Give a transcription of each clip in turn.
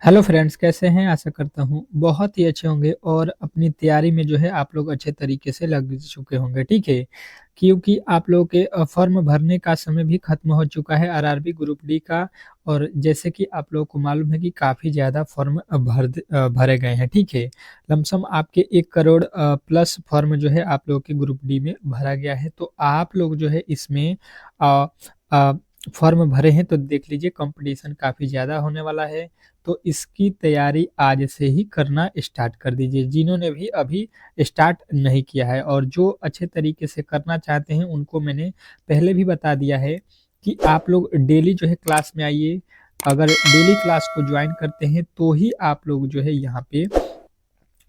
Hello friends, कैसे हैं? आशा करता हूँ बहुत ही अच्छे होंगे और अपनी तैयारी में जो है आप लोग अच्छे तरीके से लग चुके होंगे, ठीक है? क्योंकि आप लोगों के फॉर्म भरने का समय भी खत्म हो चुका है आरआरबी ग्रुप डी का। और जैसे कि आप लोगों को मालूम है कि काफ़ी ज़्यादा फॉर्म भरे गए हैं, ठीक है? लमसम आपके 1 करोड़ प्लस फॉर्म जो है आप लोगों के ग्रुप डी में भरा गया है। तो आप लोग जो है इसमें अ अ, फॉर्म भरे हैं तो देख लीजिए कॉम्पिटिशन काफ़ी ज़्यादा होने वाला है। तो इसकी तैयारी आज से ही करना स्टार्ट कर दीजिए। जिन्होंने भी अभी स्टार्ट नहीं किया है और जो अच्छे तरीके से करना चाहते हैं उनको मैंने पहले भी बता दिया है कि आप लोग डेली जो है क्लास में आइए। अगर डेली क्लास को ज्वाइन करते हैं तो ही आप लोग जो है यहाँ पे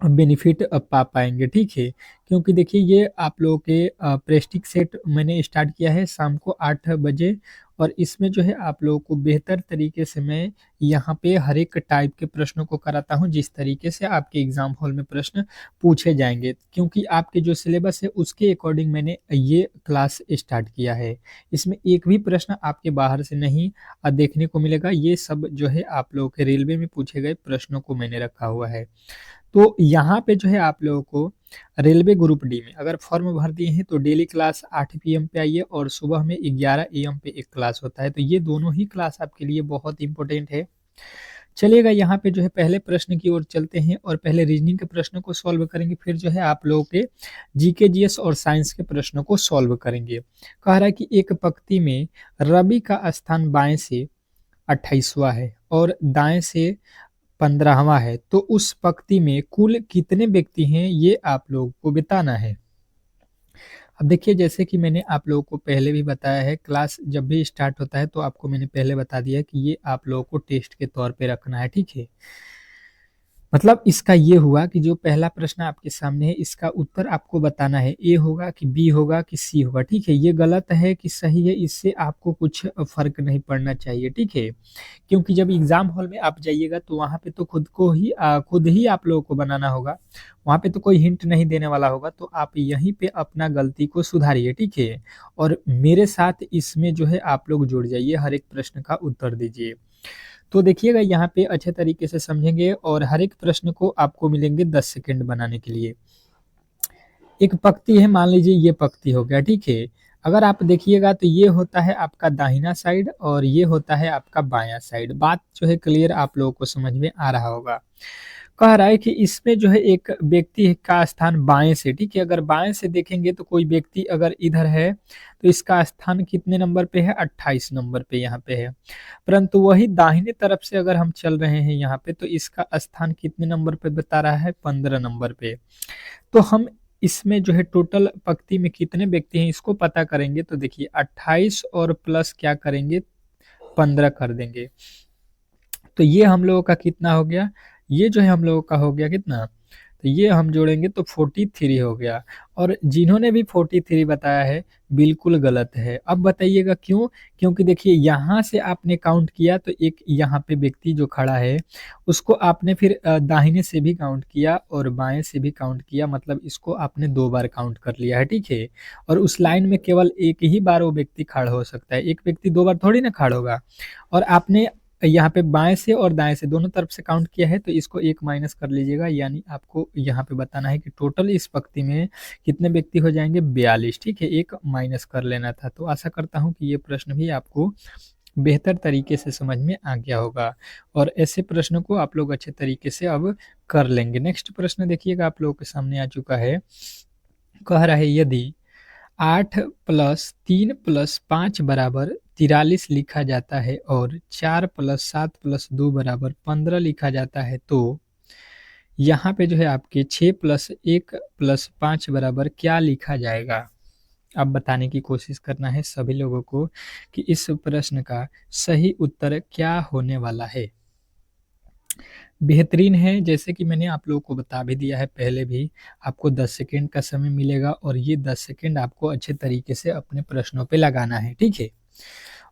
बेनिफिट पा पाएँगे, ठीक है? क्योंकि देखिए ये आप लोगों के प्रेस्टीज सेट मैंने स्टार्ट किया है शाम को 8 बजे। और इसमें जो है आप लोगों को बेहतर तरीके से मैं यहाँ पे हर एक टाइप के प्रश्नों को कराता हूँ, जिस तरीके से आपके एग्ज़ाम हॉल में प्रश्न पूछे जाएँगे। क्योंकि आपके जो सिलेबस है उसके अकॉर्डिंग मैंने ये क्लास स्टार्ट किया है। इसमें एक भी प्रश्न आपके बाहर से नहीं देखने को मिलेगा। ये सब जो है आप लोगों के रेलवे में पूछे गए प्रश्नों को मैंने रखा हुआ है। तो यहाँ पे जो है आप लोगों को रेलवे ग्रुप डी में अगर फॉर्म भर दिए हैं तो डेली क्लास 8 पीएम पे आइए और सुबह में 11 एएम पे एक क्लास होता है। तो ये दोनों ही क्लास आपके लिए बहुत इम्पोर्टेंट है। चलिएगा यहाँ पे जो है पहले प्रश्न की ओर चलते हैं और पहले रीजनिंग के प्रश्नों को सॉल्व करेंगे, फिर जो है आप लोगों के जीके जीएस और साइंस के प्रश्नों को सॉल्व करेंगे। कह रहा है कि एक पंक्ति में रवि का स्थान बाएं से 28वां है और दाएं से 15वां है, तो उस पंक्ति में कुल कितने व्यक्ति हैं ये आप लोगों को बताना है। अब देखिए जैसे कि मैंने आप लोगों को पहले भी बताया है, क्लास जब भी स्टार्ट होता है तो आपको मैंने पहले बता दिया है कि ये आप लोगों को टेस्ट के तौर पे रखना है, ठीक है? मतलब इसका ये हुआ कि जो पहला प्रश्न आपके सामने है इसका उत्तर आपको बताना है, ए होगा कि बी होगा कि सी होगा, ठीक है? ये गलत है कि सही है इससे आपको कुछ फ़र्क नहीं पड़ना चाहिए, ठीक है? क्योंकि जब एग्ज़ाम हॉल में आप जाइएगा तो वहाँ पे तो खुद ही आप लोगों को बनाना होगा। वहाँ पे तो कोई हिंट नहीं देने वाला होगा, तो आप यहीं पे अपना गलती को सुधारिए, ठीक है? और मेरे साथ इसमें जो है आप लोग जुड़ जाइए, हर एक प्रश्न का उत्तर दीजिए। तो देखिएगा यहाँ पे अच्छे तरीके से समझेंगे और हर एक प्रश्न को आपको मिलेंगे 10 सेकंड बनाने के लिए। एक पंक्ति है, मान लीजिए ये पंक्ति हो गया, ठीक है? अगर आप देखिएगा तो ये होता है आपका दाहिना साइड और ये होता है आपका बायाँ साइड। बात जो है क्लियर आप लोगों को समझ में आ रहा होगा। कह रहा है कि इसमें जो है एक व्यक्ति का स्थान बाएँ से, ठीक है? अगर बाएँ से देखेंगे तो कोई व्यक्ति अगर इधर है, तो इसका स्थान कितने नंबर पे है? 28 नंबर पे यहाँ पे है। परंतु वही दाहिने तरफ से अगर हम चल रहे हैं यहाँ पे, तो इसका स्थान कितने नंबर पे बता रहा है? 15 नंबर पे। तो हम इसमें जो है टोटल पंक्ति में कितने व्यक्ति हैं इसको पता करेंगे, तो देखिए 28 और प्लस क्या करेंगे? 15 कर देंगे। तो ये हम लोगों का कितना हो गया? ये जो है हम लोगों का हो गया कितना? तो ये हम जोड़ेंगे तो 43 हो गया। और जिन्होंने भी 43 बताया है, बिल्कुल गलत है। अब बताइएगा क्यों? क्योंकि देखिए यहाँ से आपने काउंट किया तो एक यहाँ पे व्यक्ति जो खड़ा है, उसको आपने फिर दाहिने से भी काउंट किया और बाएँ से भी काउंट किया, मतलब इसको आपने 2 बार काउंट कर लिया है, ठीक है? और उस लाइन में केवल एक ही बार वो व्यक्ति खड़ा हो सकता है, एक व्यक्ति 2 बार थोड़ी ना खड़ा होगा। और आपने यहाँ पे बाएँ से और दाएँ से दोनों तरफ से काउंट किया है, तो इसको 1 माइनस कर लीजिएगा, यानी आपको यहाँ पे बताना है कि टोटल इस पंक्ति में कितने व्यक्ति हो जाएँगे? 42, ठीक है? 1 माइनस कर लेना था। तो आशा करता हूँ कि ये प्रश्न भी आपको बेहतर तरीके से समझ में आ गया होगा और ऐसे प्रश्नों को आप लोग अच्छे तरीके से अब कर लेंगे। नेक्स्ट प्रश्न देखिएगा आप लोगों के सामने आ चुका है। कह रहा है यदि 8 प्लस 3 प्लस 5 बराबर 43 लिखा जाता है और 4 प्लस 7 प्लस 2 बराबर 15 लिखा जाता है, तो यहाँ पे जो है आपके 6 प्लस 1 प्लस 5 बराबर क्या लिखा जाएगा? अब बताने की कोशिश करना है सभी लोगों को कि इस प्रश्न का सही उत्तर क्या होने वाला है। बेहतरीन है, जैसे कि मैंने आप लोगों को बता भी दिया है पहले भी, आपको 10 सेकंड का समय मिलेगा और ये 10 सेकंड आपको अच्छे तरीके से अपने प्रश्नों पे लगाना है, ठीक है?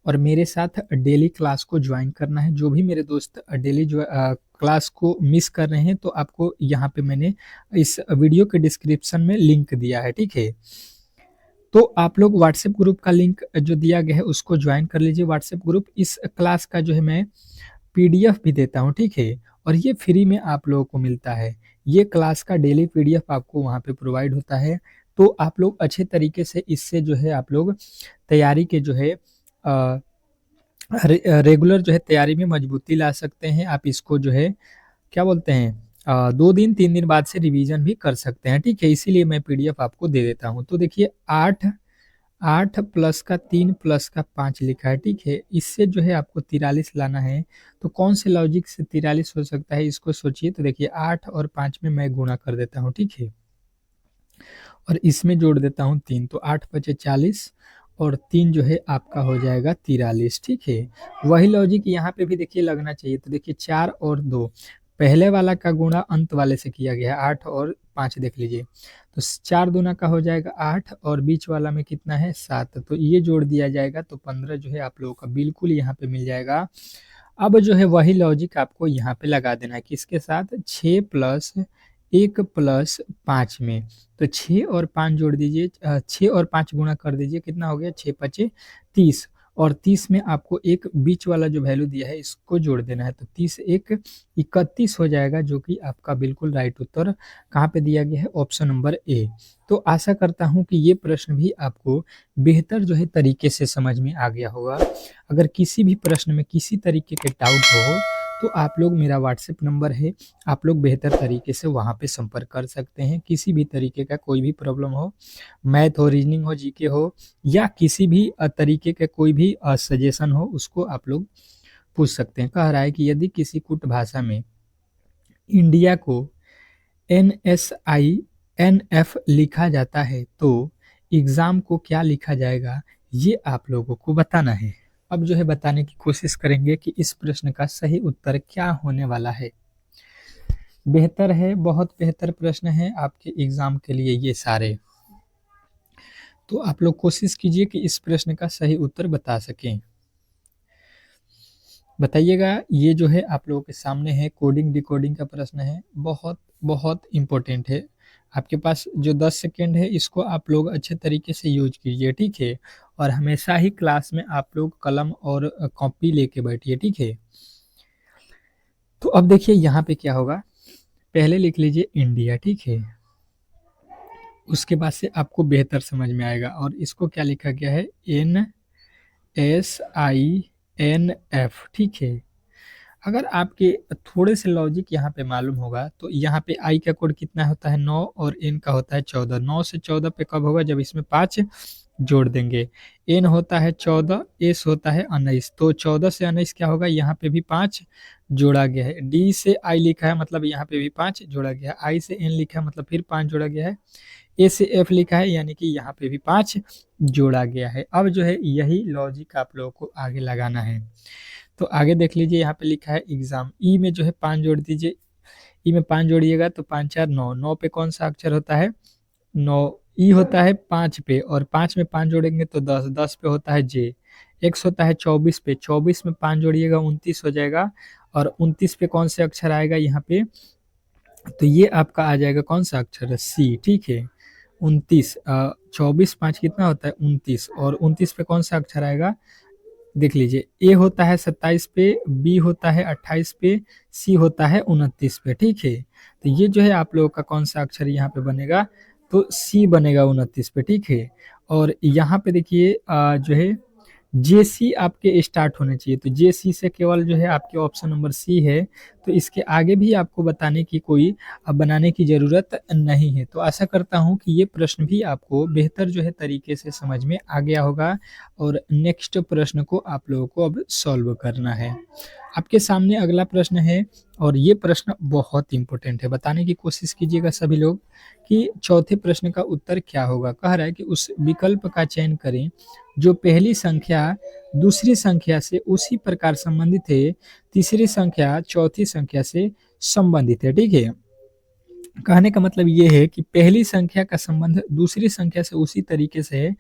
और मेरे साथ डेली क्लास को जॉइन करना है। जो भी मेरे दोस्त डेली क्लास को मिस कर रहे हैं, तो आपको यहाँ पे मैंने इस वीडियो के डिस्क्रिप्शन में लिंक दिया है, ठीक है? तो आप लोग व्हाट्सएप ग्रुप का लिंक जो दिया गया है उसको जॉइन कर लीजिए। व्हाट्सएप ग्रुप इस क्लास का जो है मैं पीडीएफ भी देता हूँ, ठीक है? और ये फ्री में आप लोगों को मिलता है। ये क्लास का डेली पीडीएफ आपको वहाँ पे प्रोवाइड होता है। तो आप लोग अच्छे तरीके से इससे जो है आप लोग तैयारी के जो है रेगुलर जो है तैयारी में मजबूती ला सकते हैं। आप इसको जो है क्या बोलते हैं 2 दिन 3 दिन बाद से रिवीजन भी कर सकते हैं, ठीक है? इसीलिए मैं पीडीएफ आपको दे देता हूँ। तो देखिए 8 8 प्लस का 3 प्लस का 5 लिखा है, ठीक है? इससे जो है आपको 43 लाना है। तो कौन से लॉजिक से 43 हो सकता है, इसको सोचिए। तो देखिए 8 और 5 में मैं गुणा कर देता हूँ, ठीक है? और इसमें जोड़ देता हूँ 3, तो 8 पचे 40 और 3 जो है आपका हो जाएगा 43, ठीक है? वही लॉजिक यहाँ पे भी देखिए लगना चाहिए। तो देखिए 4 और 2, पहले वाला का गुणा अंत वाले से किया गया है, 8 और 5 देख लीजिए। तो 4 दूना का हो जाएगा 8 और बीच वाला में कितना है 7, तो ये जोड़ दिया जाएगा तो 15 जो है आप लोगों का बिल्कुल यहाँ पे मिल जाएगा। अब जो है वही लॉजिक आपको यहाँ पे लगा देना है, किसके साथ? 6 प्लस 1 प्लस 5 में। तो 6 और 5 जोड़ दीजिए, 6 और 5 गुणा कर दीजिए, कितना हो गया? 6 पचे 30 और 30 में आपको एक बीच वाला जो वैल्यू दिया है इसको जोड़ देना है। तो 30 एक 31 हो जाएगा, जो कि आपका बिल्कुल राइट उत्तर कहाँ पे दिया गया है? Option number A. तो आशा करता हूँ कि ये प्रश्न भी आपको बेहतर जो है तरीके से समझ में आ गया होगा। अगर किसी भी प्रश्न में किसी तरीके के डाउट हो तो आप लोग, मेरा व्हाट्सएप नंबर है, आप लोग बेहतर तरीके से वहाँ पे संपर्क कर सकते हैं। किसी भी तरीके का कोई भी प्रॉब्लम हो, मैथ हो, रीजनिंग हो, जीके हो या किसी भी तरीके का कोई भी सजेशन हो, उसको आप लोग पूछ सकते हैं। कह रहा है कि यदि किसी कुट भाषा में इंडिया को NSINF लिखा जाता है तो एग्ज़ाम को क्या लिखा जाएगा, ये आप लोगों को बताना है। अब जो है बताने की कोशिश करेंगे कि इस प्रश्न का सही उत्तर क्या होने वाला है। बेहतर है, बहुत बेहतर प्रश्न है आपके एग्ज़ाम के लिए ये सारे। तो आप लोग कोशिश कीजिए कि इस प्रश्न का सही उत्तर बता सकें। बताइएगा, ये जो है आप लोगों के सामने है, कोडिंग डिकोडिंग का प्रश्न है, बहुत बहुत इम्पोर्टेंट है। आपके पास जो 10 सेकेंड है इसको आप लोग अच्छे तरीके से यूज कीजिए, ठीक है? और हमेशा ही क्लास में आप लोग कलम और कॉपी लेके बैठिए, ठीक है? तो अब देखिए यहाँ पे क्या होगा, पहले लिख लीजिए इंडिया, ठीक है? उसके बाद से आपको बेहतर समझ में आएगा। और इसको क्या लिखा गया है? NSINF, ठीक है? अगर आपके थोड़े से लॉजिक यहाँ पे मालूम होगा तो यहाँ पे आई का कोड कितना होता है? 9 और एन का होता है 14। 9 से 14 पे कब होगा? जब इसमें 5 जोड़ देंगे। एन होता है 14, एस होता है 19, तो 14 से 19 क्या होगा? यहाँ पे भी 5 जोड़ा गया है। डी से आई लिखा है मतलब यहाँ पे भी 5 जोड़ा गया है। आई से एन लिखा है मतलब फिर 5 जोड़ा गया है। ए से एफ लिखा है यानी कि यहाँ पे भी 5 जोड़ा गया है। अब जो है यही लॉजिक आप लोगों को आगे लगाना है। तो आगे देख लीजिए, यहाँ पे लिखा है एग्जाम। ई में जो है 5 जोड़ दीजिए। ई में 5 जोड़िएगा तो 5 4 9, 9 पे कौन सा अक्षर होता है? 9। ई होता है 5 पे और 5 में 5 जोड़ेंगे तो 10, 10 पे होता है जे। एक्स होता है 24 पे, 24 में 5 जोड़िएगा 29 हो जाएगा। और 29 पे कौन से अक्षर आएगा यहाँ पे? तो ये आपका आ जाएगा कौन सा अक्षर है? सी, ठीक है? 29, 24 5 कितना होता है? 29 और 29 पे कौन सा अक्षर आएगा? देख लीजिए, ए होता है 27 पे, बी होता है 28 पे, सी होता है 29 पे, ठीक है? तो ये जो है आप लोगों का कौन सा अक्षर यहाँ पे बनेगा? तो सी बनेगा 29 पे, ठीक है? और यहाँ पे देखिए जो है जेसी आपके स्टार्ट होने चाहिए, तो जेसी से केवल जो है आपके ऑप्शन नंबर सी है। तो इसके आगे भी आपको बताने की कोई बनाने की ज़रूरत नहीं है। तो आशा करता हूँ कि ये प्रश्न भी आपको बेहतर जो है तरीके से समझ में आ गया होगा। और नेक्स्ट प्रश्न को आप लोगों को अब सॉल्व करना है। आपके सामने अगला प्रश्न है और ये प्रश्न बहुत इम्पोर्टेंट है। बताने की कोशिश कीजिएगा सभी लोग कि चौथे प्रश्न का उत्तर क्या होगा। कह रहा है कि उस विकल्प का चयन करें जो पहली संख्या दूसरी संख्या से उसी प्रकार संबंधित है, तीसरी संख्या चौथी संख्या से संबंधित है, ठीक है? कहने का मतलब ये है कि पहली संख्या का संबंध दूसरी संख्या से उसी तरीके से है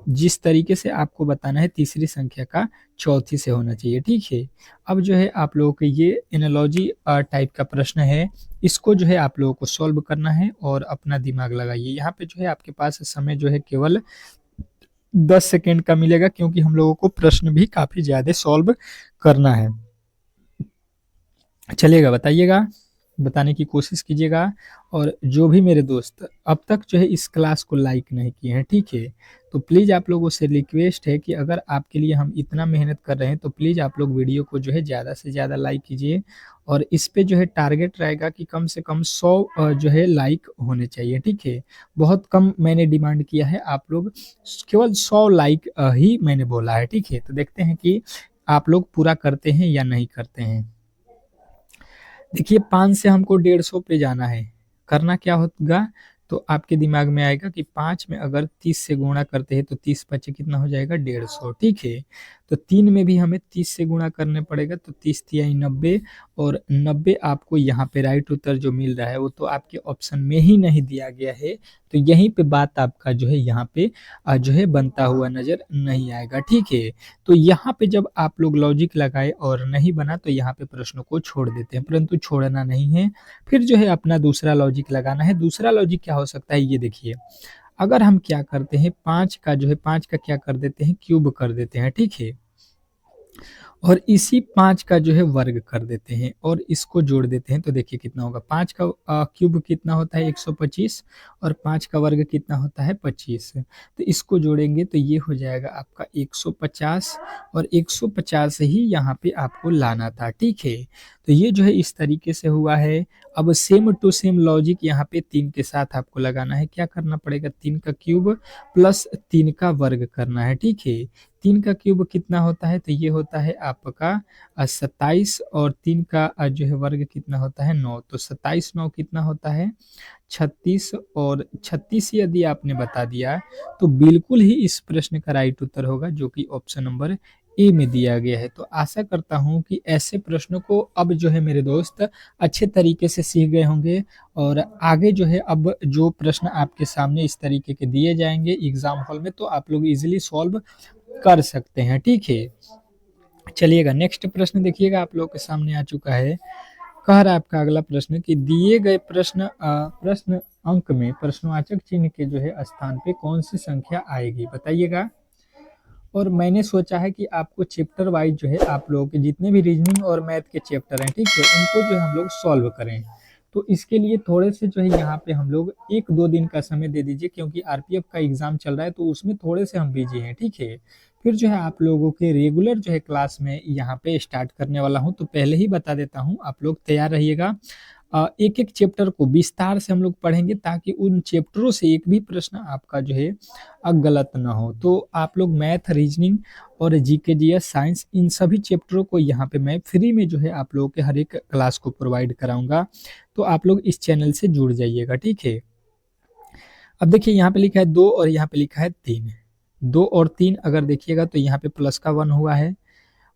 जिस तरीके से आपको बताना है तीसरी संख्या का चौथी से होना चाहिए, ठीक है? अब जो है आप लोगों को ये एनालॉजी टाइप का प्रश्न है, इसको जो है आप लोगों को सॉल्व करना है और अपना दिमाग लगाइए। यहाँ पे जो है आपके पास समय जो है केवल 10 सेकेंड का मिलेगा, क्योंकि हम लोगों को प्रश्न भी काफ़ी ज़्यादा सॉल्व करना है। चलेगा, बताइएगा, बताने की कोशिश कीजिएगा। और जो भी मेरे दोस्त अब तक जो है इस क्लास को लाइक नहीं किए हैं, ठीक है? तो प्लीज़ आप लोगों से रिक्वेस्ट है कि अगर आपके लिए हम इतना मेहनत कर रहे हैं, तो प्लीज़ आप लोग वीडियो को जो है ज़्यादा से ज़्यादा लाइक कीजिए। और इस पे जो है टारगेट रहेगा कि कम से कम 100 जो है लाइक होने चाहिए, ठीक है? बहुत कम मैंने डिमांड किया है, आप लोग केवल 100 लाइक ही मैंने बोला है, ठीक है? तो देखते हैं कि आप लोग पूरा करते हैं या नहीं करते हैं। देखिए 5 से हमको 150 पे जाना है। करना क्या होगा? तो आपके दिमाग में आएगा कि 5 में अगर 30 से गुणा करते हैं तो 30 पचे कितना हो जाएगा? 150, ठीक है? तो 3 में भी हमें 30 से गुणा करने पड़ेगा, तो 30 तियाई 90, और 90 आपको यहाँ पे राइट उत्तर जो मिल रहा है वो तो आपके ऑप्शन में ही नहीं दिया गया है। तो यहीं पे बात आपका जो है यहाँ पे जो है बनता हुआ नज़र नहीं आएगा, ठीक है? तो यहाँ पे जब आप लोग लॉजिक लगाए और नहीं बना तो यहाँ पे प्रश्नों को छोड़ देते हैं, परंतु छोड़ना नहीं है। फिर जो है अपना दूसरा लॉजिक लगाना है। दूसरा लॉजिक क्या हो सकता है, ये देखिए। अगर हम क्या करते हैं, 5 का जो है 5 का क्या कर देते हैं, क्यूब कर देते हैं, ठीक है? और इसी 5 का जो है वर्ग कर देते हैं और इसको जोड़ देते हैं, तो देखिए कितना होगा। 5 का क्यूब कितना होता है? 125, और 5 का वर्ग कितना होता है? 25। तो इसको जोड़ेंगे तो ये हो जाएगा आपका 150, और 150 ही यहाँ पे आपको लाना था, ठीक है? तो ये जो है इस तरीके से हुआ है। अब सेम टू सेम लॉजिक यहाँ पे 3 के साथ आपको लगाना है। क्या करना पड़ेगा? 3 का क्यूब प्लस 3 का वर्ग करना है, ठीक है? 3 का क्यूब कितना होता है? तो ये होता है आपका 27, और 3 का जो है वर्ग कितना होता है? 9। तो 27 9 कितना होता है? 36, और 36 यदि आपने बता दिया तो बिल्कुल ही इस प्रश्न का राइट उत्तर होगा, जो कि ऑप्शन नंबर ए में दिया गया है। तो आशा करता हूँ कि ऐसे प्रश्नों को अब जो है मेरे दोस्त अच्छे तरीके से सीख गए होंगे, और आगे जो है अब जो प्रश्न आपके सामने इस तरीके के दिए जाएँगे एग्ज़ाम हॉल में, तो आप लोग ईज़िली सॉल्व कर सकते हैं, ठीक है? चलिएगा नेक्स्ट प्रश्न देखिएगा आप लोगों के सामने आ चुका है। कह रहा है आपका अगला प्रश्न कि दिए गए प्रश्न अंक में प्रश्नवाचक चिन्ह के जो है स्थान पे कौन-सी संख्या आएगी? बताइएगा। और मैंने सोचा है कि आपको चैप्टर वाइज़ जो है आप लोगों के जितने भी रीज़निंग और मैथ के चैप्टर हैं, ठीक है? उनको जो है हम लोग सॉल्व करें। तो इसके लिए थोड़े से जो है यहाँ पे हम लोग 1-2 दिन का समय दे दीजिए, क्योंकि आरपीएफ का एग्ज़ाम चल रहा है तो उसमें थोड़े से हम बिज़ी हैं, ठीक है? फिर जो है आप लोगों के रेगुलर जो है क्लास में यहाँ पे स्टार्ट करने वाला हूँ, तो पहले ही बता देता हूँ, आप लोग तैयार रहिएगा। एक-एक चैप्टर को विस्तार से हम लोग पढ़ेंगे, ताकि उन चैप्टरों से एक भी प्रश्न आपका जो है गलत ना हो। तो आप लोग मैथ, रीज़निंग और जीके, जीएस, साइंस, इन सभी चैप्टरों को यहाँ पे मैं फ्री में जो है आप लोगों के हर एक क्लास को प्रोवाइड कराऊँगा। तो आप लोग इस चैनल से जुड़ जाइएगा, ठीक है? अब देखिए यहाँ पे लिखा है 2 और यहाँ पे लिखा है 3। 2 और 3 अगर देखिएगा तो यहाँ पे प्लस का 1 हुआ है।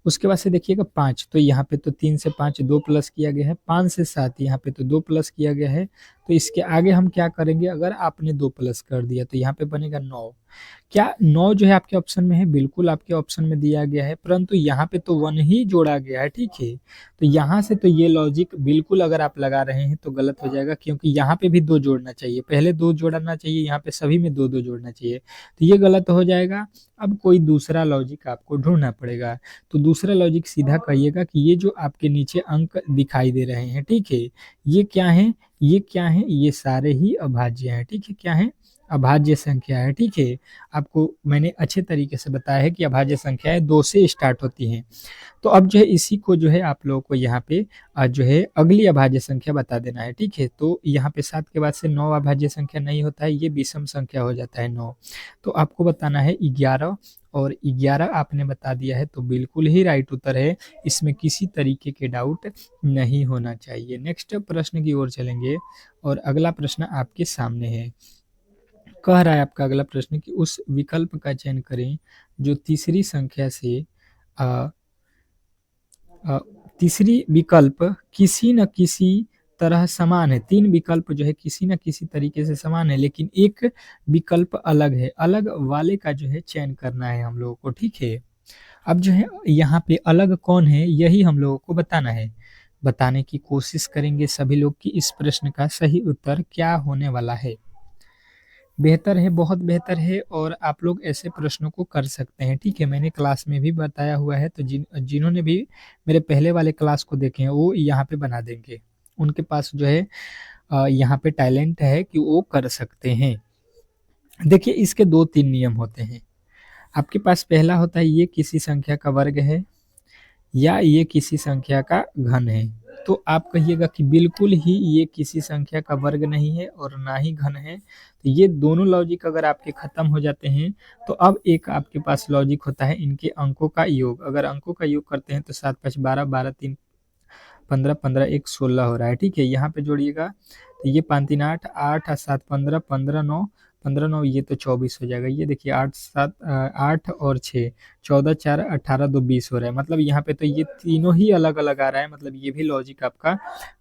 उसके बाद से देखिएगा 5, तो यहाँ पे तो 3 से 5 2 प्लस किया गया है, 5 से 7 यहाँ पे तो 2 प्लस किया गया है। तो इसके आगे हम क्या करेंगे, अगर आपने 2 प्लस कर दिया तो यहाँ पे बनेगा 9। क्या 9 जो है आपके ऑप्शन में है? बिल्कुल आपके ऑप्शन में दिया गया है, परंतु यहाँ पे तो 1 ही जोड़ा गया है, ठीक है? तो यहाँ से तो ये लॉजिक बिल्कुल अगर आप लगा रहे हैं तो गलत हो जाएगा, क्योंकि यहाँ पे भी 2 जोड़ना चाहिए, पहले 2 जोड़ना चाहिए, यहाँ पे सभी में 2-2 जोड़ना चाहिए, तो ये गलत हो जाएगा। अब कोई दूसरा लॉजिक आपको ढूँढना पड़ेगा। तो दूसरा लॉजिक सीधा कहिएगा कि ये जो आपके नीचे अंक दिखाई दे रहे हैं, ठीक है? ये क्या हैं? ये क्या हैं? ये सारे ही अभाज्य हैं, ठीक है? क्या हैं? अभाज्य संख्या है, ठीक है? आपको मैंने अच्छे तरीके से बताया है कि अभाज्य संख्याएँ 2 से स्टार्ट होती हैं। तो अब जो है इसी को जो है आप लोगों को यहाँ पे जो है अगली अभाज्य संख्या बता देना है, ठीक है? तो यहाँ पे 7 के बाद से 9 अभाज्य संख्या नहीं होता है, ये विषम संख्या हो जाता है 9। तो आपको बताना है 11, और 11 आपने बता दिया है तो बिल्कुल ही राइट उत्तर है, इसमें किसी तरीके के डाउट नहीं होना चाहिए। नेक्स्ट प्रश्न की ओर चलेंगे, और अगला प्रश्न आपके सामने है। कह रहा है आपका अगला प्रश्न कि उस विकल्प का चयन करें जो तीसरी संख्या से अ अ, तीसरी विकल्प किसी न किसी तरह समान है। 3 विकल्प जो है किसी न किसी तरीके से समान है, लेकिन एक विकल्प अलग है। अलग वाले का जो है चयन करना है हम लोगों को, ठीक है? अब जो है यहाँ पे अलग कौन है, यही हम लोगों को बताना है। बताने की कोशिश करेंगे सभी लोग कि इस प्रश्न का सही उत्तर क्या होने वाला है। बेहतर है, बहुत बेहतर है और आप लोग ऐसे प्रश्नों को कर सकते हैं, ठीक है? मैंने क्लास में भी बताया हुआ है, तो जिन्होंने भी मेरे पहले वाले क्लास को देखे हैं, वो यहाँ पे बना देंगे। उनके पास जो है यहाँ पे टैलेंट है कि वो कर सकते हैं। देखिए, इसके 2-3 नियम होते हैं। आपके पास पहला होता है, ये किसी संख्या का वर्ग है या ये किसी संख्या का घन है। तो आप कहिएगा कि बिल्कुल ही ये किसी संख्या का वर्ग नहीं है और ना ही घन है। तो ये दोनों लॉजिक अगर आपके खत्म हो जाते हैं, तो अब एक आपके पास लॉजिक होता है इनके अंकों का योग। अगर अंकों का योग करते हैं तो 7 5 12, 12 3 15, 15 1 16 हो रहा है, ठीक है? यहाँ पे जोड़िएगा तो ये 5 3 8, 8 7 15, 15 9, 15 9 ये तो 24 हो जाएगा। ये देखिए 8 7 8 और 6, 14 4 18 2 20 हो रहा है। मतलब यहाँ पे तो ये तीनों ही अलग-अलग आ रहा है, मतलब ये भी लॉजिक आपका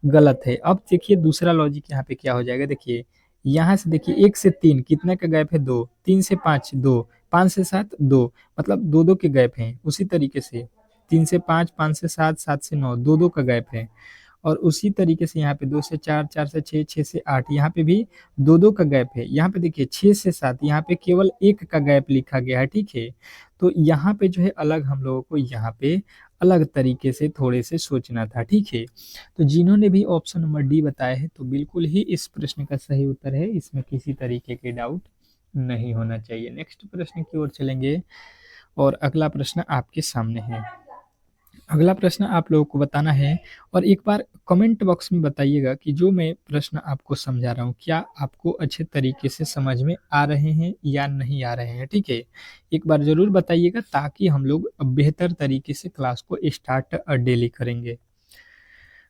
गलत है। अब देखिए दूसरा लॉजिक यहाँ पे क्या हो जाएगा, देखिए यहाँ से देखिए 1 से 3 कितने का गैप है, 2, 3 से 5 2, 5 से 7 2, मतलब 2-2 के गैप हैं। उसी तरीके से 3 से 5, 5 से 7, 7 से 9, 2-2 का गैप है। और उसी तरीके से यहाँ पे 2 से 4, 4 से 6, 6 से 8, यहाँ पे भी 2-2 का गैप है। यहाँ पे देखिए 6 से 7, यहाँ पे केवल 1 का गैप लिखा गया है, ठीक है? तो यहाँ पे जो है अलग हम लोगों को यहाँ पे अलग तरीके से थोड़े से सोचना था, ठीक है? तो जिन्होंने भी ऑप्शन नंबर डी बताया है, तो बिल्कुल ही इस प्रश्न का सही उत्तर है, इसमें किसी तरीके के डाउट नहीं होना चाहिए। नेक्स्ट प्रश्न की ओर चलेंगे और अगला प्रश्न आपके सामने है। अगला प्रश्न आप लोगों को बताना है और एक बार कमेंट बॉक्स में बताइएगा कि जो मैं प्रश्न आपको समझा रहा हूँ, क्या आपको अच्छे तरीके से समझ में आ रहे हैं या नहीं आ रहे हैं, ठीक है? एक बार ज़रूर बताइएगा ताकि हम लोग बेहतर तरीके से क्लास को स्टार्ट डेली करेंगे।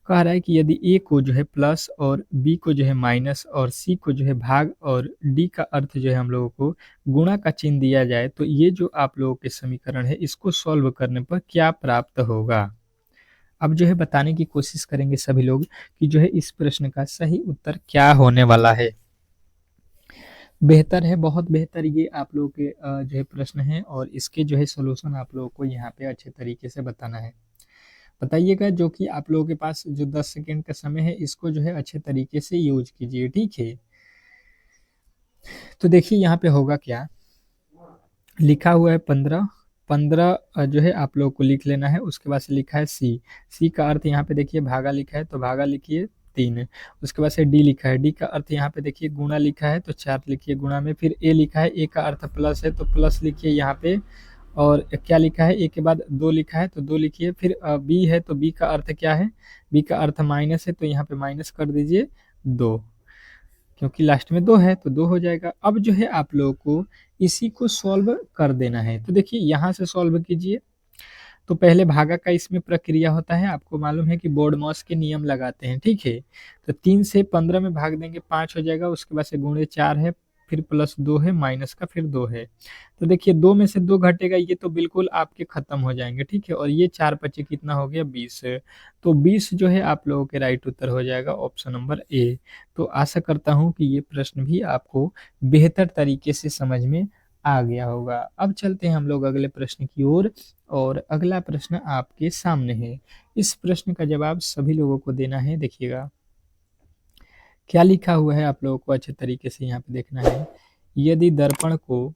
कह रहा है कि यदि ए को जो है प्लस और बी को जो है माइनस और सी को जो है भाग और डी का अर्थ जो है हम लोगों को गुणा का चिन्ह दिया जाए, तो ये जो आप लोगों के समीकरण है इसको सॉल्व करने पर क्या प्राप्त होगा? अब जो है बताने की कोशिश करेंगे सभी लोग कि जो है इस प्रश्न का सही उत्तर क्या होने वाला है। बेहतर है, बहुत बेहतर ये आप लोगों के जो है प्रश्न है और इसके जो है सॉल्यूशन आप लोगों को यहाँ पे अच्छे तरीके से बताना है। बताइएगा जो कि आप लोगों के पास जो 10 सेकंड का समय है इसको जो है अच्छे तरीके से यूज़ कीजिए, ठीक है? तो देखिए यहाँ पे होगा क्या, लिखा हुआ है 15, 15 जो है आप लोगों को लिख लेना है। उसके बाद से लिखा है सी, सी का अर्थ यहाँ पे देखिए भागा लिखा है तो भागा लिखिए 3। उसके बाद से डी लिखा है, डी का अर्थ यहाँ पे देखिए गुणा लिखा है तो 4 लिखिए गुणा में। फिर ए लिखा है, ए का अर्थ प्लस है तो प्लस लिखिए यहाँ पे। और क्या लिखा है, ए के बाद 2 लिखा है तो 2 लिखिए। फिर बी है तो बी का अर्थ क्या है, बी का अर्थ माइनस है तो यहाँ पे माइनस कर दीजिए 2, क्योंकि लास्ट में 2 है तो 2 हो जाएगा। अब जो है आप लोगों को इसी को सॉल्व कर देना है। तो देखिए यहाँ से सॉल्व कीजिए। तो पहले भागा का इसमें प्रक्रिया होता है, आपको मालूम है कि बोर्ड-मॉस के नियम लगाते हैं, ठीक है? तो 3 से 15 में भाग देंगे 5 हो जाएगा, उसके बाद से गुणे 4 है, फिर प्लस 2 है, माइनस का फिर 2 है। तो देखिए 2 में से 2 घटेगा, ये तो बिल्कुल आपके खत्म हो जाएँगे, ठीक है? और ये 4 बचे कितना हो गया 20। तो 20 जो है आप लोगों के राइट उत्तर हो जाएगा ऑप्शन नंबर ए। तो आशा करता हूँ कि ये प्रश्न भी आपको बेहतर तरीके से समझ में आ गया होगा। अब चलते हैं हम लोग अगले प्रश्न की ओर और अगला प्रश्न आपके सामने है। इस प्रश्न का जवाब सभी लोगों को देना है, देखिएगा। क्या लिखा हुआ है आप लोगों को अच्छे तरीके से यहाँ पे देखना है। यदि दर्पण को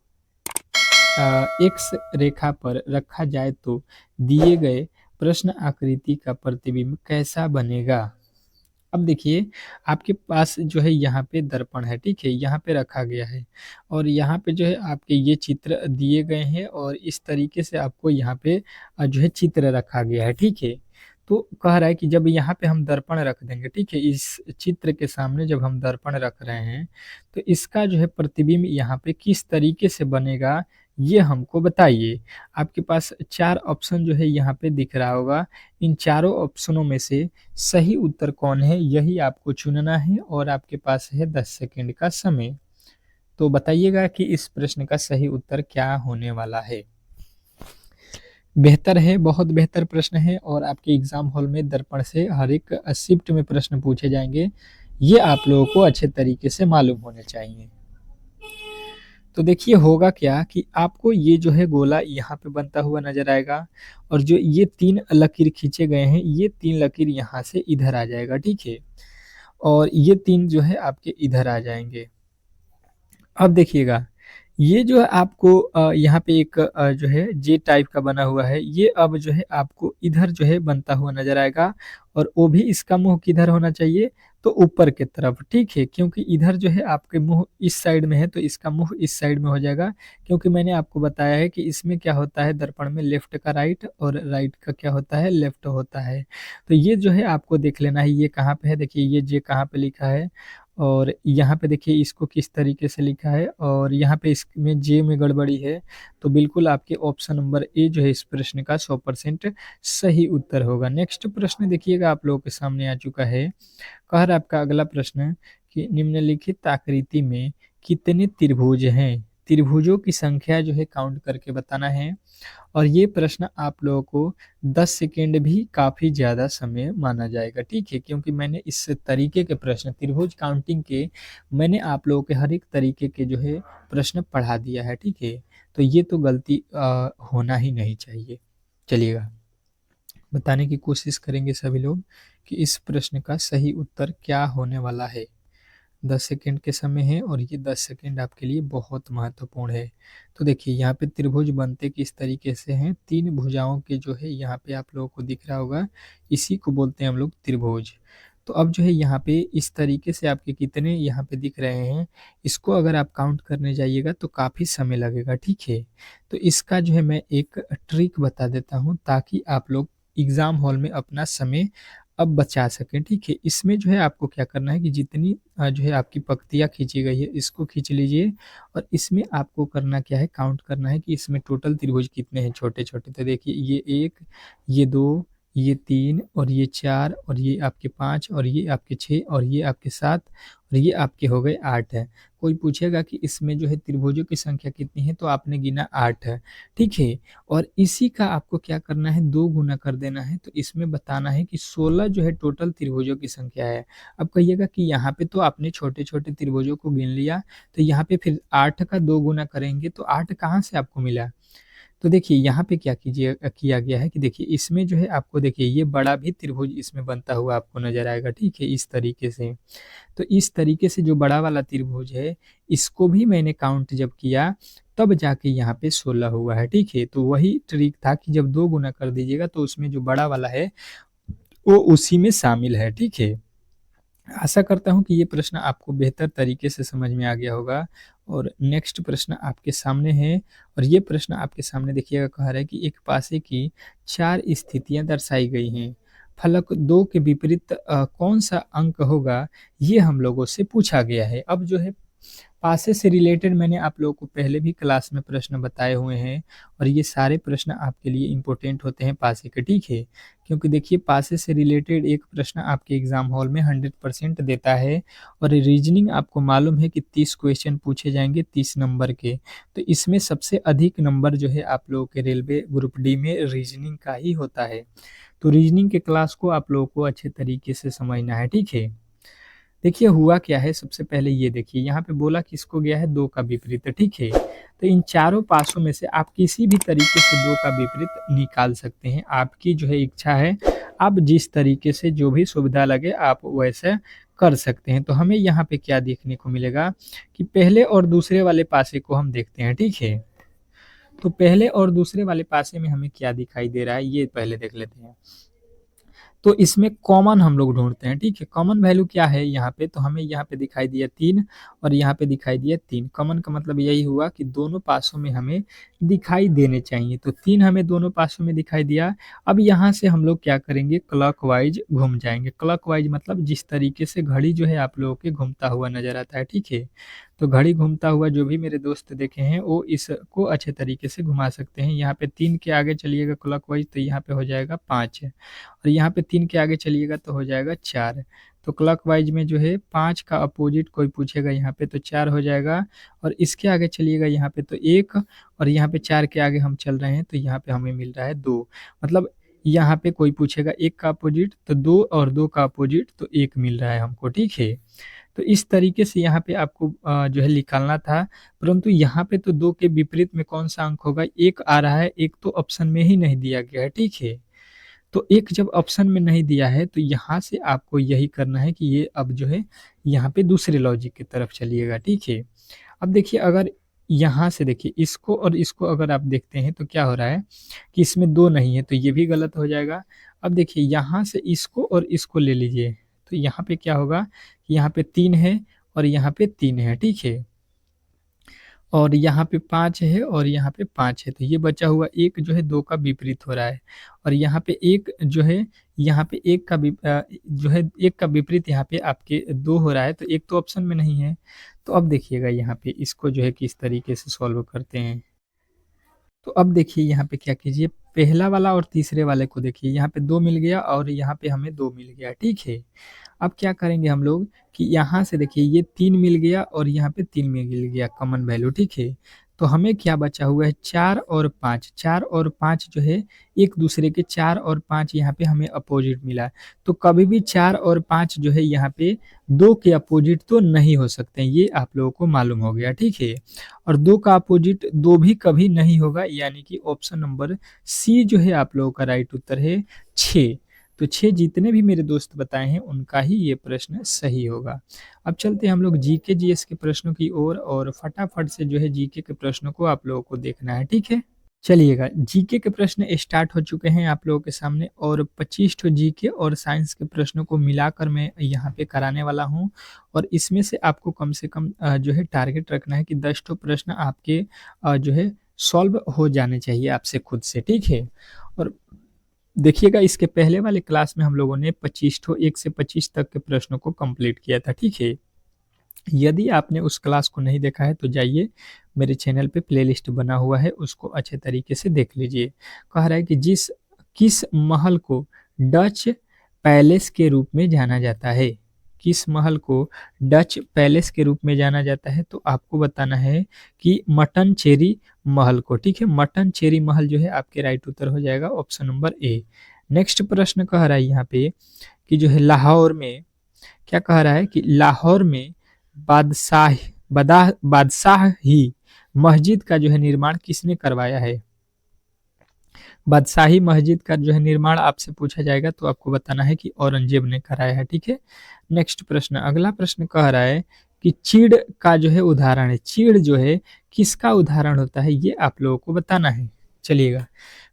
एक्स रेखा पर रखा जाए तो दिए गए प्रश्न आकृति का प्रतिबिंब कैसा बनेगा? अब देखिए आपके पास जो है यहाँ पे दर्पण है, ठीक है? यहाँ पे रखा गया है और यहाँ पे जो है आपके ये चित्र दिए गए हैं और इस तरीके से आपको यहाँ पे जो है चित्र रखा गया है, ठीक है? तो कह रहा है कि जब यहाँ पे हम दर्पण रख देंगे, ठीक है? इस चित्र के सामने जब हम दर्पण रख रहे हैं, तो इसका जो है प्रतिबिंब यहाँ पे किस तरीके से बनेगा, ये हमको बताइए। आपके पास 4 ऑप्शन जो है यहाँ पे दिख रहा होगा। इन चारों ऑप्शनों में से सही उत्तर कौन है, यही आपको चुनना है और आपके पास है 10 सेकंड का समय। तो बताइएगा कि इस प्रश्न का सही उत्तर क्या होने वाला है? बेहतर है, बहुत बेहतर प्रश्न है और आपके एग्ज़ाम हॉल में दर्पण से हर एक शिफ्ट में प्रश्न पूछे जाएँगे। ये आप लोगों को अच्छे तरीके से मालूम होने चाहिए। तो देखिए होगा क्या कि आपको ये जो है गोला यहाँ पे बनता हुआ नज़र आएगा और जो ये 3 लकीर खींचे गए हैं, ये 3 लकीर यहाँ से इधर आ जाएगा, ठीक है? और ये 3 जो है आपके इधर आ जाएँगे। अब देखिएगा, ये जो है आपको यहाँ पे एक जो है जे टाइप का बना हुआ है, ये अब जो है आपको इधर जो है बनता हुआ नज़र आएगा और वो भी इसका मुँह किधर होना चाहिए, तो ऊपर की तरफ, ठीक है? क्योंकि इधर जो है आपके मुँह इस साइड में है, तो इसका मुँह इस साइड में हो जाएगा, क्योंकि मैंने आपको बताया है कि इसमें क्या होता है दर्पण में लेफ्ट का राइट और राइट का क्या होता है लेफ्ट होता है। तो ये जो है आपको देख लेना है, ये कहाँ पे है, देखिए ये जे कहाँ पे लिखा है और यहाँ पे देखिए इसको किस तरीके से लिखा है और यहाँ पे इसमें जे में गड़बड़ी है, तो बिल्कुल आपके ऑप्शन नंबर ए जो है इस प्रश्न का 100% सही उत्तर होगा। नेक्स्ट प्रश्न देखिएगा आप लोगों के सामने आ चुका है। कह रहा है आपका अगला प्रश्न कि निम्नलिखित आकृति में कितने त्रिभुज हैं? त्रिभुजों की संख्या जो है काउंट करके बताना है और ये प्रश्न आप लोगों को 10 सेकेंड भी काफ़ी ज़्यादा समय माना जाएगा, ठीक है? क्योंकि मैंने इस तरीके के प्रश्न त्रिभुज काउंटिंग के मैंने आप लोगों के हर एक तरीके के जो है प्रश्न पढ़ा दिया है, ठीक है? तो ये तो गलती होना ही नहीं चाहिए। चलिएगा, बताने की कोशिश करेंगे सभी लोग कि इस प्रश्न का सही उत्तर क्या होने वाला है। 10 सेकंड के समय है और ये 10 सेकंड आपके लिए बहुत महत्वपूर्ण है। तो देखिए यहाँ पे त्रिभुज बनते किस तरीके से हैं, 3 भुजाओं के जो है यहाँ पे आप लोगों को दिख रहा होगा, इसी को बोलते हैं हम लोग त्रिभुज। तो अब जो है यहाँ पे इस तरीके से आपके कितने यहाँ पे दिख रहे हैं, इसको अगर आप काउंट करने जाइएगा तो काफ़ी समय लगेगा, ठीक है? तो इसका जो है मैं एक ट्रिक बता देता हूँ ताकि आप लोग एग्ज़ाम हॉल में अपना समय अब बचा सकें, ठीक है? इसमें जो है आपको क्या करना है कि जितनी जो है आपकी पंक्तियाँ खींची गई है, इसको खींच लीजिए और इसमें आपको करना क्या है, काउंट करना है कि इसमें टोटल त्रिभुज कितने हैं छोटे-छोटे। तो देखिए ये 1, ये 2, ये 3 और ये 4 और ये आपके 5 और ये आपके 6 और ये आपके 7 और ये आपके हो गए 8 है। कोई पूछेगा कि इसमें जो है त्रिभुजों की संख्या कितनी है, तो आपने गिना 8 है, ठीक है? और इसी का आपको क्या करना है 2 गुना कर देना है, तो इसमें बताना है कि 16 जो है टोटल त्रिभुजों की संख्या है। अब कहिएगा कि यहाँ पे तो आपने छोटे-छोटे त्रिभुजों को गिन लिया, तो यहाँ पे फिर 8 का 2 गुना करेंगे तो 8 कहाँ से आपको मिला? तो देखिए यहाँ पे क्या किया गया है कि देखिए इसमें जो है आपको देखिए ये बड़ा भी त्रिभुज इसमें बनता हुआ आपको नज़र आएगा, ठीक है? इस तरीके से। तो इस तरीके से जो बड़ा वाला त्रिभुज है, इसको भी मैंने काउंट जब किया, तब जाके यहाँ पे 16 हुआ है, ठीक है? तो वही ट्रिक था कि जब 2 गुना कर दीजिएगा तो उसमें जो बड़ा वाला है, वो उसी में शामिल है, ठीक है? आशा करता हूँ कि ये प्रश्न आपको बेहतर तरीके से समझ में आ गया होगा और नेक्स्ट प्रश्न आपके सामने है और ये प्रश्न आपके सामने देखिएगा कह रहा है कि एक पासे की 4 स्थितियाँ दर्शाई गई हैं। फलक 2 के विपरीत कौन-सा अंक होगा, ये हम लोगों से पूछा गया है। अब जो है पासे से रिलेटेड मैंने आप लोगों को पहले भी क्लास में प्रश्न बताए हुए हैं और ये सारे प्रश्न आपके लिए इम्पोर्टेंट होते हैं पासे के, ठीक है? क्योंकि देखिए पासे से रिलेटेड एक प्रश्न आपके एग्ज़ाम हॉल में 100% देता है और रीजनिंग आपको मालूम है कि 30 क्वेश्चन पूछे जाएँगे 30 नंबर के। तो इसमें सबसे अधिक नंबर जो है आप लोगों के रेलवे ग्रुप डी में रीजनिंग का ही होता है। तो रीजनिंग के क्लास को आप लोगों को अच्छे तरीके से समझना है, ठीक है? देखिए हुआ क्या है सबसे पहले ये देखिए यहाँ पे बोला किसको गया है 2 का विपरीत, ठीक है? तो इन चारों पासों में से आप किसी भी तरीके से 2 का विपरीत निकाल सकते हैं। आपकी जो है इच्छा है, आप जिस तरीके से जो भी सुविधा लगे आप वैसे कर सकते हैं। तो हमें यहाँ पे क्या देखने को मिलेगा कि पहले और दूसरे वाले पासे को हम देखते हैं, ठीक है? तो पहले और दूसरे वाले पासे में हमें क्या दिखाई दे रहा है, ये पहले देख लेते हैं। तो इसमें कॉमन हम लोग ढूँढते हैं, ठीक है? कॉमन वैल्यू क्या है यहाँ पे? तो हमें यहाँ पे दिखाई दिया 3 और यहाँ पे दिखाई दिया 3। कॉमन का मतलब यही हुआ कि दोनों पासों में हमें दिखाई देने चाहिए। तो 3 हमें दोनों पासों में दिखाई दिया। अब यहाँ से हम लोग क्या करेंगे क्लॉकवाइज़ घूम जाएँगे। क्लॉकवाइज़ मतलब जिस तरीके से घड़ी जो है आप लोगों के घूमता हुआ नज़र आता है, ठीक है? तो घड़ी घूमता हुआ जो भी मेरे दोस्त देखे हैं, वो इसको अच्छे तरीके से घुमा सकते हैं। यहाँ पे 3 के आगे चलिएगा क्लॉकवाइज़ तो यहाँ पे हो जाएगा 5 और यहाँ पे 3 के आगे चलिएगा तो हो जाएगा 4। तो क्लॉकवाइज़ में जो है 5 का अपोज़िट कोई पूछेगा यहाँ पे तो 4 हो जाएगा और इसके आगे चलिएगा यहाँ पे तो 1 और यहाँ पे 4 के आगे हम चल रहे हैं तो यहाँ पे हमें मिल रहा है 2। मतलब यहाँ पे कोई पूछेगा 1 का अपोज़िट तो 2 और 2 का अपोज़िट तो 1 मिल रहा है हमको, ठीक है? तो इस तरीके से यहाँ पे आपको जो है निकालना था, परंतु यहाँ पे तो 2 के विपरीत में कौन-सा अंक होगा? 1 आ रहा है, 1 तो ऑप्शन में ही नहीं दिया गया है, ठीक है? तो 1 जब ऑप्शन में नहीं दिया है, तो यहाँ से आपको यही करना है कि ये अब जो है, यहाँ पे दूसरे लॉजिक की तरफ चलिएगा, ठीक है? अब देखिए अगर यहाँ से देखिए इसको और इसको अगर आप देखते हैं तो क्या हो रहा है कि इसमें 2 नहीं है तो ये भी गलत हो जाएगा। अब देखिए यहाँ से इसको और इसको ले लीजिए, तो यहाँ पे क्या होगा कि यहाँ पे 3 है और यहाँ पे 3 है, ठीक है? और यहाँ पे 5 है और यहाँ पे 5 है, तो ये बचा हुआ 1 जो है 2 का विपरीत हो रहा है और यहाँ पे 1 जो है यहाँ पे 1 का जो है 1 का विपरीत यहाँ पे आपके 2 हो रहा है, तो 1 तो ऑप्शन में नहीं है। तो अब देखिएगा यहाँ पे इसको जो है किस तरीके से सॉल्व करते हैं। तो अब देखिए यहाँ पे क्या कीजिए, पहला वाला और तीसरे वाले को देखिए, यहाँ पे 2 मिल गया और यहाँ पे हमें 2 मिल गया, ठीक है? अब क्या करेंगे हम लोग कि यहाँ से देखिए ये 3 मिल गया और यहाँ पे 3 मिल गया कॉमन वैल्यू, ठीक है? तो हमें क्या बचा हुआ है 4 और 5, 4 और 5 जो है एक दूसरे के 4 और 5 यहाँ पे हमें अपोजिट मिला। तो कभी भी 4 और 5 जो है यहाँ पे 2 के अपोजिट तो नहीं हो सकते हैं, ये आप लोगों को मालूम हो गया, ठीक है? और 2 का अपोजिट 2 भी कभी नहीं होगा, यानी कि ऑप्शन नंबर सी जो है आप लोगों का राइट उत्तर है 6। तो 6 जितने भी मेरे दोस्त बताए हैं उनका ही ये प्रश्न सही होगा। अब चलते हैं हम लोग जीके जीएस के प्रश्नों की ओर और फटाफट से जो है जीके के प्रश्नों को आप लोगों को देखना है, ठीक है? चलिएगा जीके के प्रश्न स्टार्ट हो चुके हैं आप लोगों के सामने और 25 ठो जीके और साइंस के प्रश्नों को मिलाकर मैं यहाँ पे कराने वाला हूँ और इसमें से आपको कम से कम जो है टारगेट रखना है कि 10 ठो प्रश्न आपके जो है सॉल्व हो जाने चाहिए आपसे खुद से, ठीक है? और देखिएगा इसके पहले वाले क्लास में हम लोगों ने 25 ठो 1 से 25 तक के प्रश्नों को कंप्लीट किया था, ठीक है? यदि आपने उस क्लास को नहीं देखा है तो जाइए मेरे चैनल पे प्लेलिस्ट बना हुआ है, उसको अच्छे तरीके से देख लीजिए। कह रहा है कि किस महल को डच पैलेस के रूप में जाना जाता है? किस महल को डच पैलेस के रूप में जाना जाता है? तो आपको बताना है कि मट्टनचेरी महल को, ठीक है? मट्टनचेरी महल जो है आपके राइट उत्तर हो जाएगा ऑप्शन नंबर ए। नेक्स्ट प्रश्न कह रहा है यहाँ पे कि जो है लाहौर में क्या कह रहा है कि लाहौर में बादशाह बादशाही मस्जिद का जो है निर्माण किसने करवाया है? बादशाही मस्जिद का जो है निर्माण आपसे पूछा जाएगा तो आपको बताना है कि औरंगजेब ने कराया है, ठीक है? नेक्स्ट प्रश्न, अगला प्रश्न कह रहा है कि चीड़ का जो है उदाहरण है, चीड़ जो है किसका उदाहरण होता है, ये आप लोगों को बताना है। चलिएगा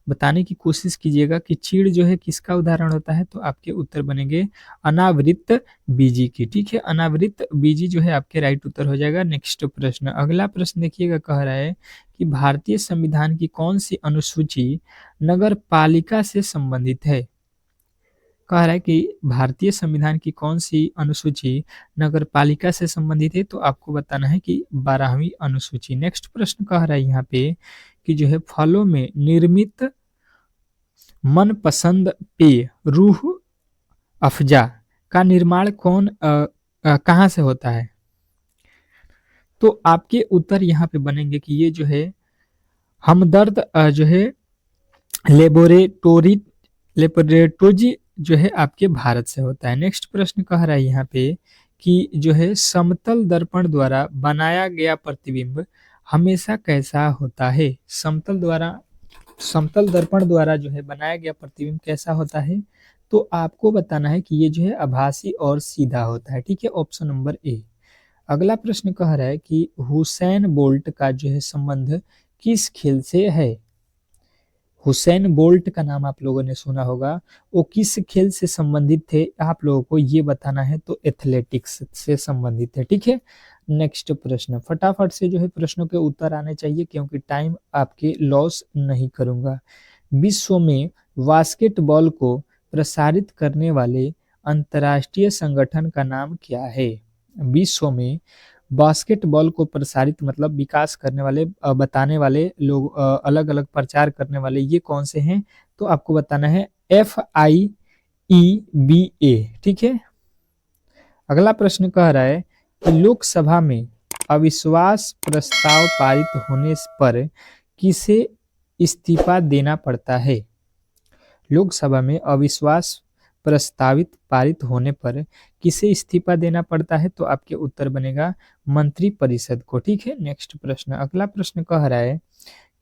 बताने की कोशिश कीजिएगा कि चीड़ जो है किसका उदाहरण होता है, तो आपके उत्तर बनेंगे अनावृत बीजी की, ठीक है? अनावृत बीजी जो है आपके राइट उत्तर हो जाएगा। नेक्स्ट प्रश्न, अगला प्रश्न देखिएगा, कह रहा है कि भारतीय संविधान की कौन सी अनुसूची नगर पालिका से संबंधित है? कह रहा है कि भारतीय संविधान की कौन सी अनुसूची नगर पालिका से संबंधित है, तो आपको बताना है कि 12वीं अनुसूची। नेक्स्ट प्रश्न कह रहा है यहाँ पे कि जो है फलों में निर्मित मनपसंद पेय रूह अफ़ज़ा का निर्माण कहाँ से होता है? तो आपके उत्तर यहाँ पे बनेंगे कि ये जो है हमदर्द जो है लेबोरेटोरी लेबोरेटोरी जो है आपके भारत से होता है। नेक्स्ट प्रश्न कह रहा है यहाँ पे कि जो है समतल दर्पण द्वारा बनाया गया प्रतिबिंब हमेशा कैसा होता है? समतल दर्पण द्वारा जो है बनाया गया प्रतिबिंब कैसा होता है? तो आपको बताना है कि ये जो है आभासी और सीधा होता है, ठीक है? Option number A. अगला प्रश्न कह रहा है कि हुसैन बोल्ट का जो है संबंध किस खेल से है? हुसैन बोल्ट का नाम आप लोगों ने सुना होगा, वो किस खेल से संबंधित थे आप लोगों को ये बताना है, तो एथलेटिक्स से संबंधित है, ठीक है? नेक्स्ट प्रश्न, फटाफट से जो है प्रश्नों के उत्तर आने चाहिए क्योंकि टाइम आपके लॉस नहीं करूंगा। विश्व में बास्केटबॉल को प्रसारित करने वाले अंतर्राष्ट्रीय संगठन का नाम क्या है? विश्व में बास्केटबॉल को प्रसारित मतलब विकास करने वाले बताने वाले लोग अलग-अलग प्रचार करने वाले ये कौन से हैं? तो आपको बताना है FIEBA, ठीक है? अगला प्रश्न कह रहा है कि लोकसभा में अविश्वास प्रस्ताव पारित होने पर किसे इस्तीफा देना पड़ता है? लोकसभा में अविश्वास प्रस्तावित पारित होने पर किसे इस्तीफा देना पड़ता है? तो आपके उत्तर बनेगा मंत्रिपरिषद को, ठीक है? नेक्स्ट प्रश्न, अगला प्रश्न कह रहा है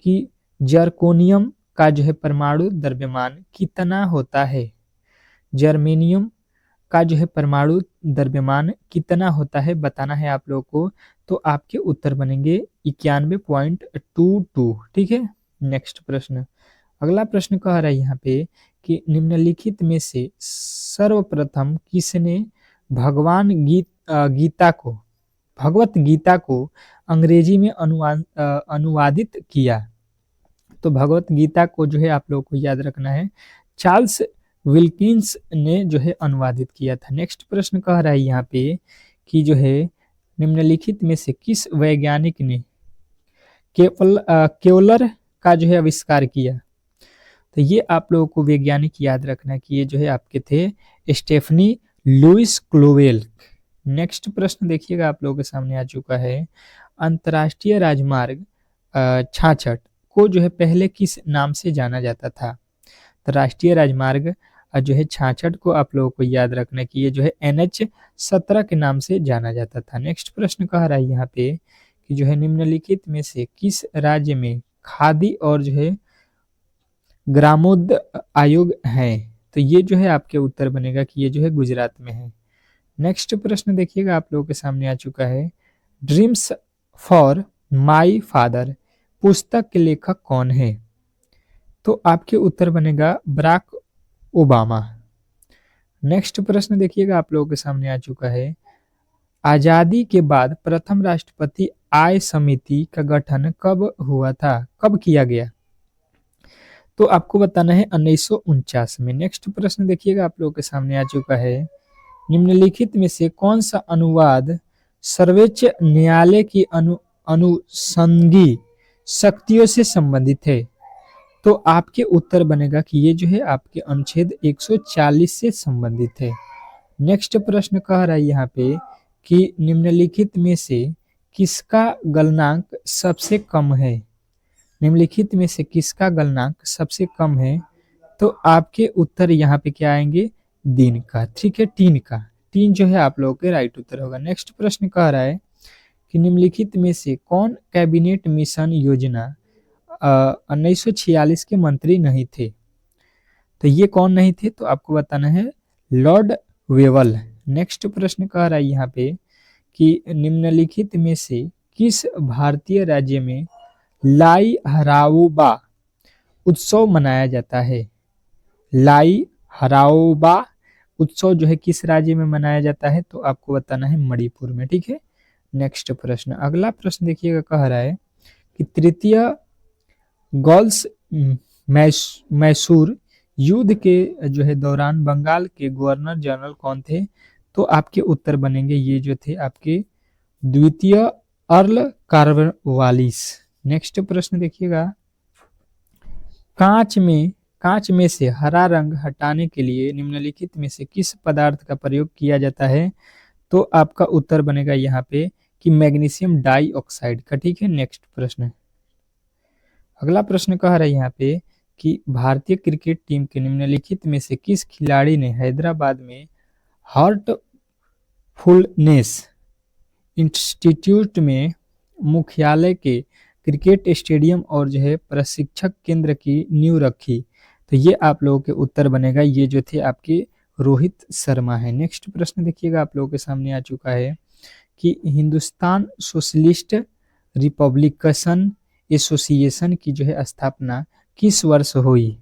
कि जर्कोनियम का जो है परमाणु द्रव्यमान कितना होता है? जर्मेनियम का जो है परमाणु द्रव्यमान कितना होता है बताना है आप लोगों को, तो आपके उत्तर बनेंगे 91.22। ठीक है। नेक्स्ट प्रश्न, अगला प्रश्न कह रहा है यहाँ पे कि निम्नलिखित में से सर्वप्रथम किसने भगवान गीता को भगवत गीता को अंग्रेजी में अनुवादित किया? तो भगवत गीता को जो है आप लोगों को याद रखना है, चार्ल्स विल्किंस ने जो है अनुवादित किया था। नेक्स्ट प्रश्न कह रहा है यहाँ पे कि जो है निम्नलिखित में से किस वैज्ञानिक ने केवलर का जो है आविष्कार किया? तो ये आप लोगों को वैज्ञानिक याद रखना कि ये जो है आपके थे स्टेफनी लुइस क्लोवेल। नेक्स्ट प्रश्न देखिएगा आप लोगों के सामने आ चुका है, अंतर्राष्ट्रीय राजमार्ग 66 को जो है पहले किस नाम से जाना जाता था? तो राष्ट्रीय राजमार्ग जो है 66 को आप लोगों को याद रखना कि ये जो है NH17 के नाम से जाना जाता था। नेक्स्ट प्रश्न कह रहा है यहाँ पे कि जो है निम्नलिखित में से किस राज्य में खादी और जो है ग्रामोद्योग आयोग है? तो ये जो है आपके उत्तर बनेगा कि ये जो है गुजरात में है। नेक्स्ट प्रश्न देखिएगा आप लोगों के सामने आ चुका है, ड्रीम्स फॉर माई फादर पुस्तक के लेखक कौन है? तो आपके उत्तर बनेगा बराक ओबामा। नेक्स्ट प्रश्न देखिएगा आप लोगों के सामने आ चुका है, आजादी के बाद प्रथम राष्ट्रपति आय समिति का गठन कब हुआ था, कब किया गया? तो आपको बताना है 1949 में। नेक्स्ट प्रश्न देखिएगा आप लोगों के सामने आ चुका है, निम्नलिखित में से कौन सा अनुवाद सर्वोच्च न्यायालय की अनुषंगी शक्तियों से संबंधित है? तो आपके उत्तर बनेगा कि ये जो है आपके अनुच्छेद 140 से संबंधित है। नेक्स्ट प्रश्न कह रहा है यहाँ पे कि निम्नलिखित में से किसका गलनांक सबसे कम है? निम्नलिखित में से किसका गलनांक सबसे कम है? तो आपके उत्तर यहाँ पे क्या आएंगे? दिन का। ठीक है, टीन का। टीन जो है आप लोगों के राइट उत्तर होगा। नेक्स्ट प्रश्न कह रहा है कि निम्नलिखित में से कौन कैबिनेट मिशन योजना 1946 के मंत्री नहीं थे? तो ये कौन नहीं थे? तो आपको बताना है लॉर्ड वेवल। नेक्स्ट प्रश्न कह रहा है यहाँ पे कि निम्नलिखित में से किस भारतीय राज्य में लाई हराओबा उत्सव मनाया जाता है? लाई हराओबा उत्सव जो है किस राज्य में मनाया जाता है? तो आपको बताना है मणिपुर में। ठीक है। नेक्स्ट प्रश्न, अगला प्रश्न देखिएगा, कह रहा है कि तृतीय गॉल्स मैसूर युद्ध के जो है दौरान बंगाल के गवर्नर जनरल कौन थे? तो आपके उत्तर बनेंगे ये जो थे आपके द्वितीय अर्ल कार्नवालिस। नेक्स्ट प्रश्न देखिएगा, कांच में से हरा रंग हटाने के लिए निम्नलिखित में से किस पदार्थ का प्रयोग किया जाता है? तो आपका उत्तर बनेगा यहाँ पे कि मैग्नीशियम डाइऑक्साइड का। ठीक है। नेक्स्ट प्रश्न, अगला प्रश्न कह रहा है यहाँ पे कि भारतीय क्रिकेट टीम के निम्नलिखित में से किस खिलाड़ी ने हैदराबाद में हार्टफुलनेस इंस्टीट्यूट में मुख्यालय के क्रिकेट स्टेडियम और जो है प्रशिक्षक केंद्र की नींव रखी? तो ये आप लोगों के उत्तर बनेगा, ये जो थे आपके रोहित शर्मा है। नेक्स्ट प्रश्न देखिएगा आप लोगों के सामने आ चुका है कि हिंदुस्तान सोशलिस्ट रिपब्लिकन एसोसिएशन की जो है स्थापना किस वर्ष हुई?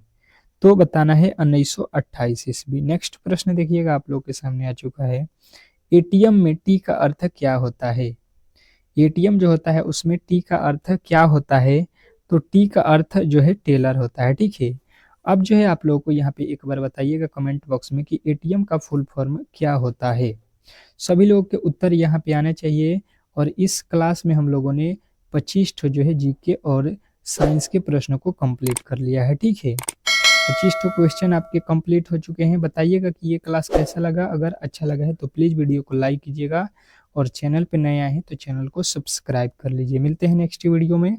तो बताना है 1928 ईस्वी। नेक्स्ट प्रश्न देखिएगा आप लोगों के सामने आ चुका है, एटीएम में टी का अर्थ क्या होता है? एटीएम जो होता है उसमें टी का अर्थ क्या होता है? तो टी का अर्थ जो है टेलर होता है। ठीक है। अब जो है आप लोगों को यहाँ पे एक बार बताइएगा कमेंट बॉक्स में कि एटीएम का फुल फॉर्म क्या होता है। सभी लोगों के उत्तर यहाँ पे आने चाहिए। और इस क्लास में हम लोगों ने 25 जो है जीके और साइंस के प्रश्नों को कंप्लीट कर लिया है। ठीक है, 25 क्वेश्चन आपके कंप्लीट हो चुके हैं। बताइएगा कि ये क्लास कैसा लगा। अगर अच्छा लगा है तो प्लीज़ वीडियो को लाइक कीजिएगा और चैनल पे नए आए हैं तो चैनल को सब्सक्राइब कर लीजिए। मिलते हैं नेक्स्ट वीडियो में।